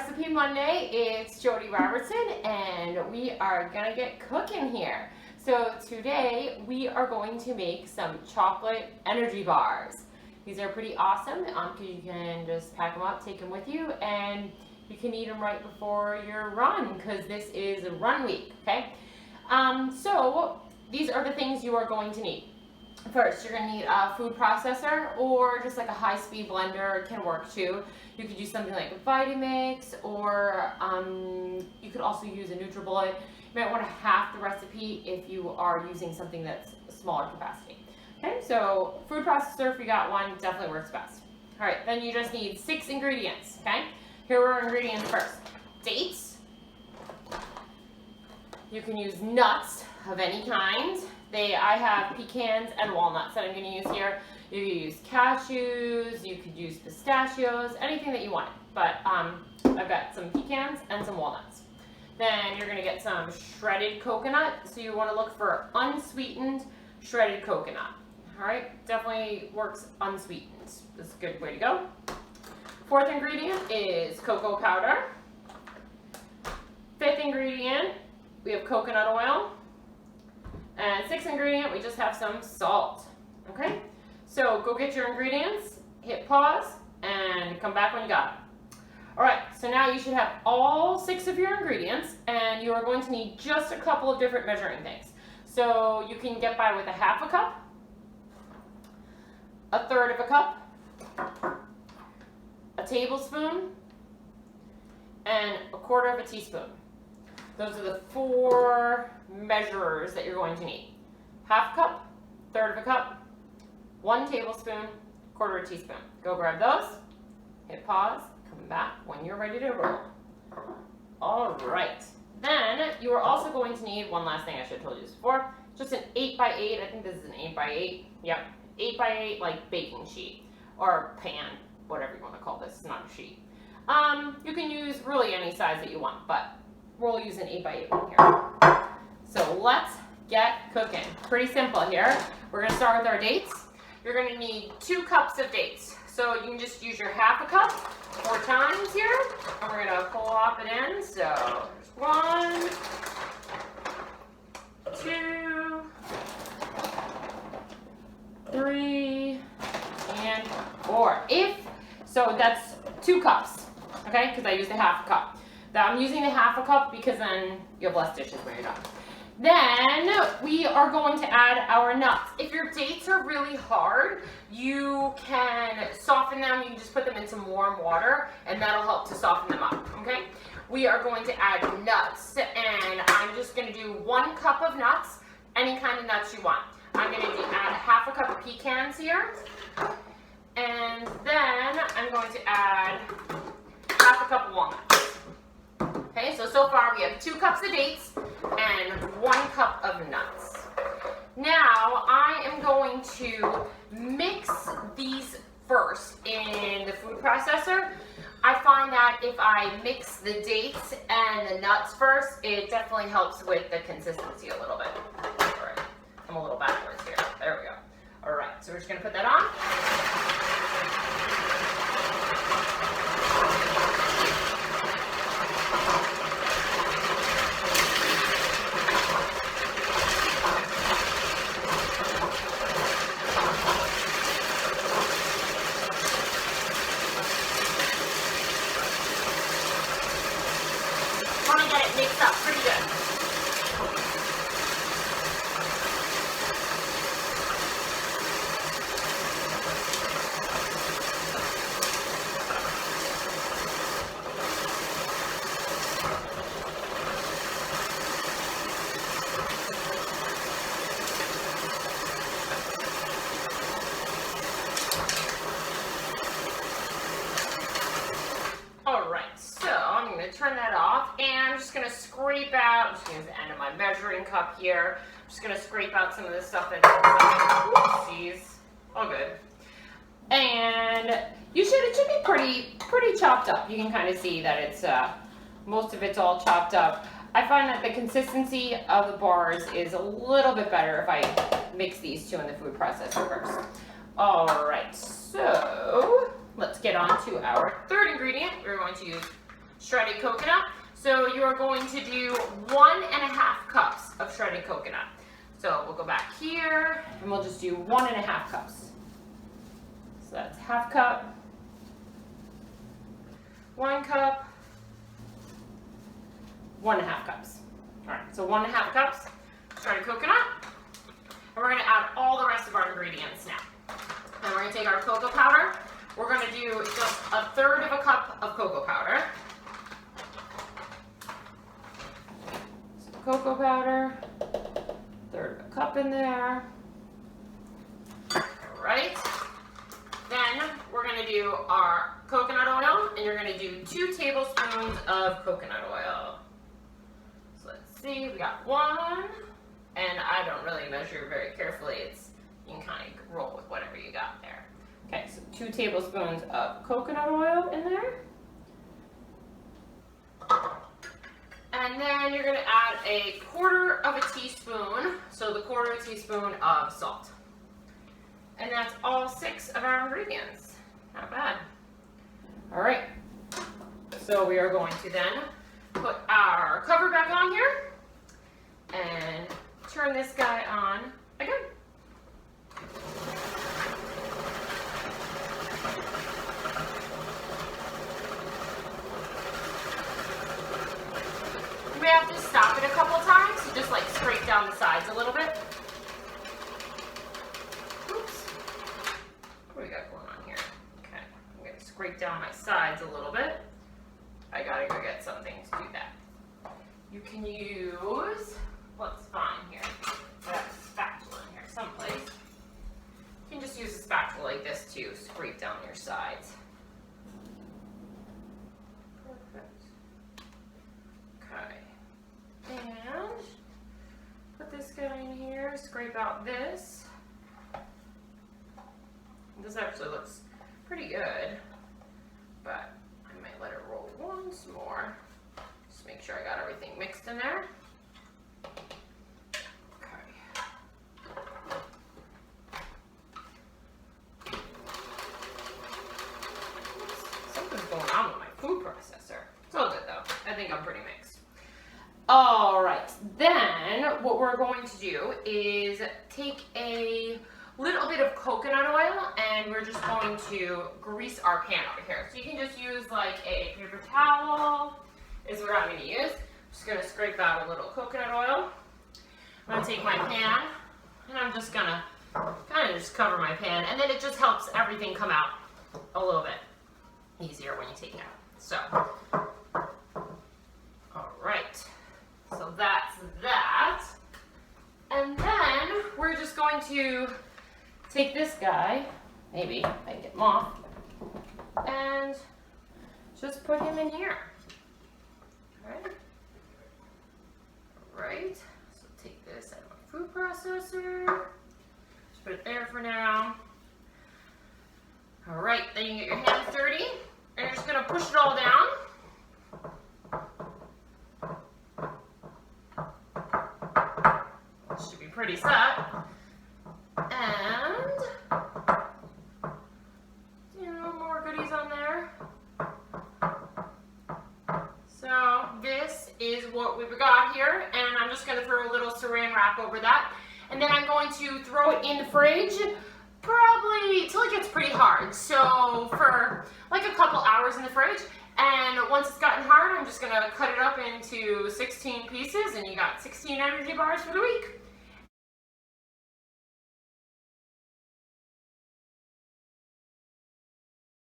Recipe Monday. It's Jodie Robertson and we are gonna get cooking here. So today we are going to make some chocolate energy bars. These are pretty awesome because you can just pack them up, take them with you, and you can eat them right before your run because this is a run week, okay? So these are the things you are going to need. First, you're going to need a food processor or just like a high-speed blender can work too. You could use something like a Vitamix, or you could also use a NutriBullet. You might want to half the recipe if you are using something that's smaller capacity. Okay, so food processor, if you got one, definitely works best. All right, then you just need 6 ingredients, okay? Here are our ingredients first. Dates. You can use nuts of any kind. I have pecans and walnuts that I'm going to use here. You could use cashews, you could use pistachios, anything that you want. But I've got some pecans and some walnuts. Then you're going to get some shredded coconut. So you want to look for unsweetened shredded coconut. All right, definitely works unsweetened. That's a good way to go. 4th ingredient is cocoa powder. 5th ingredient, we have coconut oil. And 6th ingredient, we just have some salt. Okay, so go get your ingredients, hit pause, and come back when you got it. All right, so now you should have all 6 of your ingredients, and you are going to need just a couple of different measuring things. So you can get by with a half a cup, a 1/3 of a cup, a tablespoon, and a 1/4 of a teaspoon. Those are the 4 measurers that you're going to need. Half a cup, 1/3 of a cup, 1 tablespoon, 1/4 teaspoon. Go grab those, hit pause, come back when you're ready to roll. All right. Then you are also going to need one last thing I should have told you this before. Just an 8x8. I think this is an 8x8. Yep, 8x8 like baking sheet or pan, whatever you want to call this. It's not a sheet. You can use really any size that you want, but we'll use an 8x8 one here. So let's get cooking. Pretty simple here. We're going to start with our dates. You're going to need 2 cups of dates. So you can just use your half a cup 4 times here. And we're going to plop it in. So there's 1, 2, 3, and 4. So that's 2 cups, okay? Because I used a half a cup. I'm using the half a cup because then you have less dishes when you're done. Then we are going to add our nuts. If your dates are really hard, you can soften them. You can just put them in some warm water and that'll help to soften them up, okay? We are going to add nuts, and I'm just going to do 1 cup of nuts, any kind of nuts you want. I'm going to add half a cup of pecans here, and then I'm going to add half a cup of walnuts. Okay, so far we have 2 cups of dates and 1 cup of nuts. Now I am going to mix these first in the food processor. I find that if I mix the dates and the nuts first, it definitely helps with the consistency a little bit. All right, I'm a little backwards here. There we go. All right, so we're just gonna put that on. Want to get it mixed up pretty good. Turn that off, and I'm just going to scrape out, I'm just going to use the end of my measuring cup here. I'm just going to scrape out some of this stuff that's oopsies, all good. And it should be pretty chopped up. You can kind of see that it's most of it's all chopped up. I find that the consistency of the bars is a little bit better if I mix these 2 in the food processor first. All right, so let's get on to our 3rd ingredient. We're going to use shredded coconut. So you're going to do 1.5 cups of shredded coconut. So we'll go back here and we'll just do 1.5 cups. So that's half cup, 1 cup, 1.5 cups. All right, so 1.5 cups shredded coconut. And we're gonna add all the rest of our ingredients now. And we're gonna take our cocoa powder. We're gonna do just 1/3 of a cup of cocoa powder. So cocoa powder, 1/3 of a cup in there. All right. Then we're gonna do our coconut oil, and you're gonna do 2 tablespoons of coconut oil. So let's see, we got 1, and I don't really measure very carefully. You can kind of roll with whatever you got there. Okay, so 2 tablespoons of coconut oil in there. And then you're gonna add 1/4 teaspoon, so the 1/4 teaspoon of salt. And that's all 6 of our ingredients. Not bad. All right, so we are going to then put our cover back on here and turn this guy on again. You may have to stop it a couple times to just like scrape down the sides a little bit. Oops. What do we got going on here? Okay, I'm gonna scrape down my sides a little bit. I gotta go get something to do that. You can use, let's find here. I have a spatula in here someplace. You can just use a spatula like this to scrape down your sides. Perfect. Okay. And put this guy in here, scrape out this. This actually looks pretty good, but I might let it roll once more. Just make sure I got everything mixed in there. Something's going on with my food processor. It's all good though. I think I'm pretty mixed. All right, then what we're going to do is take a little bit of coconut oil and we're just going to grease our pan over here. So you can just use like a paper towel is what I'm going to use. I'm just going to scrape out a little coconut oil. I'm going to take my pan and I'm just going to kind of just cover my pan, and then it just helps everything come out a little bit easier when you take it out. So, all right, so that's that. And then we're just going to take this guy, maybe I can get him off, and just put him in here. Right, so take this out of my food processor, just put it there for now. All right, then you can get your hands dirty, and you're just gonna push it all down. It should be pretty set. And, more goodies on there. So this is what we've got here, and I'm just gonna throw a little saran wrap over that. And then I'm going to throw it in the fridge, probably till it gets pretty hard. So for like a couple hours in the fridge, and once it's gotten hard, I'm just gonna cut it up into 16 pieces, and you got 16 energy bars for the week.